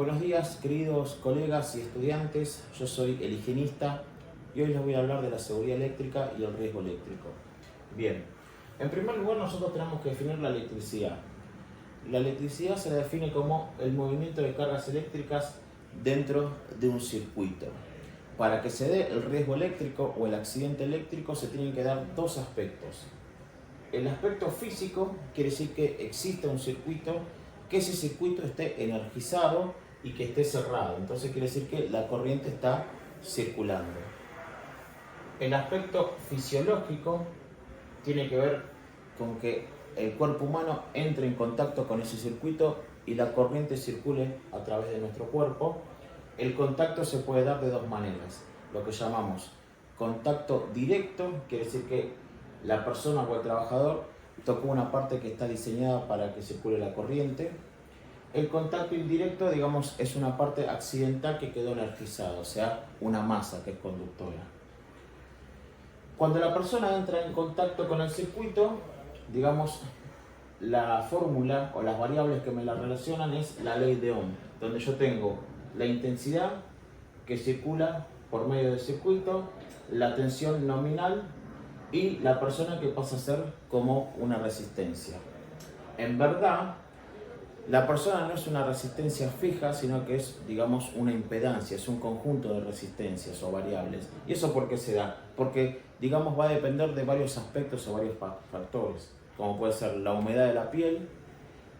Buenos días, queridos colegas y estudiantes. Yo soy el higienista y hoy les voy a hablar de la seguridad eléctrica y el riesgo eléctrico. Bien, en primer lugar nosotros tenemos que definir la electricidad. La electricidad se la define como el movimiento de cargas eléctricas dentro de un circuito. Para que se dé el riesgo eléctrico o el accidente eléctrico se tienen que dar dos aspectos. El aspecto físico quiere decir que existe un circuito, que ese circuito esté energizado y que esté cerrado. Entonces quiere decir que la corriente está circulando. El aspecto fisiológico tiene que ver con que el cuerpo humano entre en contacto con ese circuito y la corriente circule a través de nuestro cuerpo. El contacto se puede dar de dos maneras. Lo que llamamos contacto directo, quiere decir que la persona o el trabajador tocó una parte que está diseñada para que circule la corriente. El contacto indirecto, digamos, es una parte accidental que quedó energizada, o sea, una masa que es conductora. Cuando la persona entra en contacto con el circuito, digamos, la fórmula o las variables que me la relacionan es la ley de Ohm, donde yo tengo la intensidad que circula por medio del circuito, la tensión nominal y la persona que pasa a ser como una resistencia. En verdad, la persona no es una resistencia fija, sino que es, digamos, una impedancia, es un conjunto de resistencias o variables. ¿Y eso por qué se da? Porque, digamos, va a depender de varios aspectos o varios factores, como puede ser la humedad de la piel,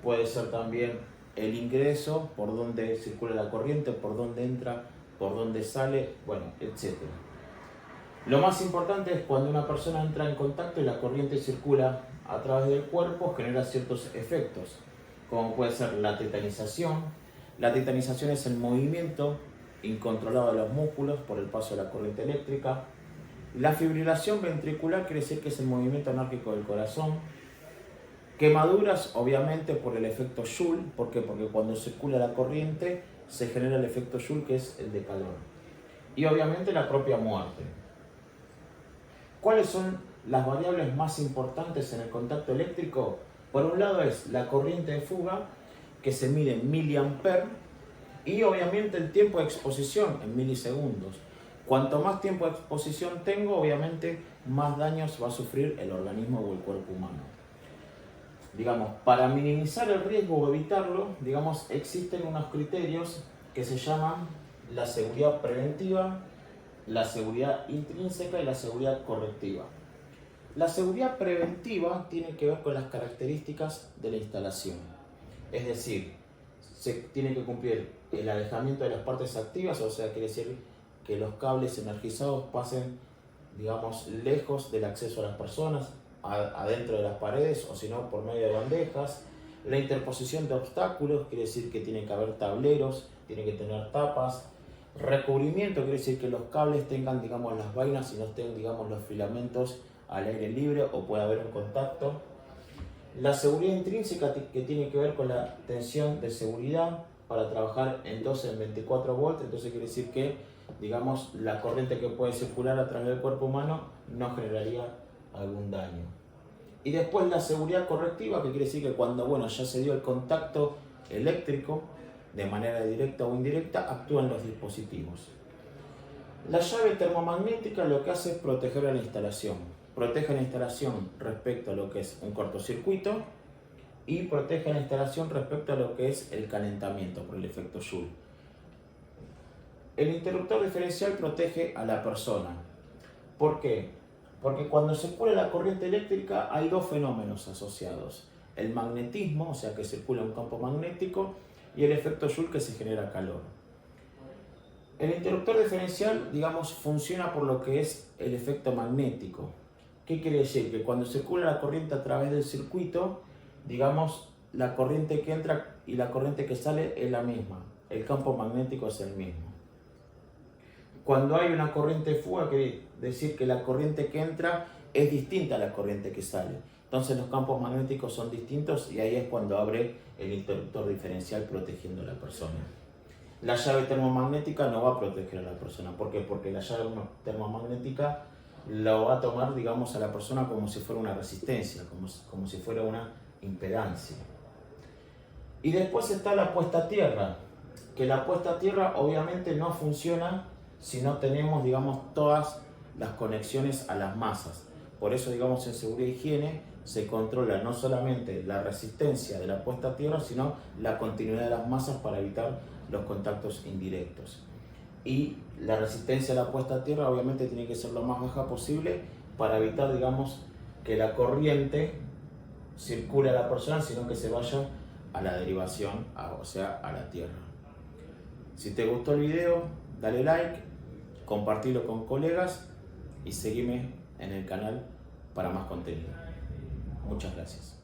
puede ser también el ingreso, por donde circula la corriente, por dónde entra, por dónde sale, bueno, etc. Lo más importante es cuando una persona entra en contacto y la corriente circula a través del cuerpo, genera ciertos efectos, como puede ser la tetanización. La tetanización es el movimiento incontrolado de los músculos por el paso de la corriente eléctrica. La fibrilación ventricular quiere decir que es el movimiento anárquico del corazón. Quemaduras, obviamente, por el efecto Joule. ¿Por qué? Porque cuando circula la corriente se genera el efecto Joule, que es el de calor. Y obviamente la propia muerte. ¿Cuáles son las variables más importantes en el contacto eléctrico? Por un lado es la corriente de fuga, que se mide en miliamperes, y obviamente el tiempo de exposición en milisegundos. Cuanto más tiempo de exposición tengo, obviamente más daños va a sufrir el organismo o el cuerpo humano. Digamos, para minimizar el riesgo o evitarlo, digamos, existen unos criterios que se llaman la seguridad preventiva, la seguridad intrínseca y la seguridad correctiva. La seguridad preventiva tiene que ver con las características de la instalación. Es decir, se tiene que cumplir el alejamiento de las partes activas, o sea, quiere decir que los cables energizados pasen, digamos, lejos del acceso a las personas, adentro de las paredes, o si no, por medio de bandejas. La interposición de obstáculos, quiere decir que tiene que haber tableros, tiene que tener tapas. Recubrimiento, quiere decir que los cables tengan, digamos, las vainas y no estén, digamos, los filamentos al aire libre o puede haber un contacto. La seguridad intrínseca, que tiene que ver con la tensión de seguridad para trabajar en 12 en 24 volts, entonces quiere decir que, digamos, la corriente que puede circular a través del cuerpo humano no generaría algún daño. Y después la seguridad correctiva, que quiere decir que cuando, bueno, ya se dio el contacto eléctrico, de manera directa o indirecta, actúan los dispositivos. La llave termomagnética lo que hace es proteger a la instalación. Protege la instalación respecto a lo que es un cortocircuito y protege la instalación respecto a lo que es el calentamiento por el efecto Joule. El interruptor diferencial protege a la persona. ¿Por qué? Porque cuando circula la corriente eléctrica hay dos fenómenos asociados. El magnetismo, o sea que circula un campo magnético, y el efecto Joule, que se genera calor. El interruptor diferencial, digamos, funciona por lo que es el efecto magnético. ¿Qué quiere decir? Que cuando circula la corriente a través del circuito, digamos, la corriente que entra y la corriente que sale es la misma. El campo magnético es el mismo. Cuando hay una corriente de fuga, quiere decir que la corriente que entra es distinta a la corriente que sale. Entonces los campos magnéticos son distintos y ahí es cuando abre el interruptor diferencial protegiendo a la persona. La llave termomagnética no va a proteger a la persona. ¿Por qué? Porque la llave termomagnética lo va a tomar, digamos, a la persona como si fuera una resistencia, como si fuera una impedancia. Y después está la puesta a tierra. que la puesta a tierra obviamente no funciona si no tenemos, digamos, todas las conexiones a las masas. Por eso, digamos, en seguridad e higiene se controla no solamente la resistencia de la puesta a tierra, sino la continuidad de las masas para evitar los contactos indirectos. Y la resistencia a la puesta a tierra obviamente tiene que ser lo más baja posible para evitar, digamos, que la corriente circule a la persona, sino que se vaya a la derivación, o sea, a la tierra. Si te gustó el video, dale like, compartilo con colegas y seguime en el canal para más contenido. Muchas gracias.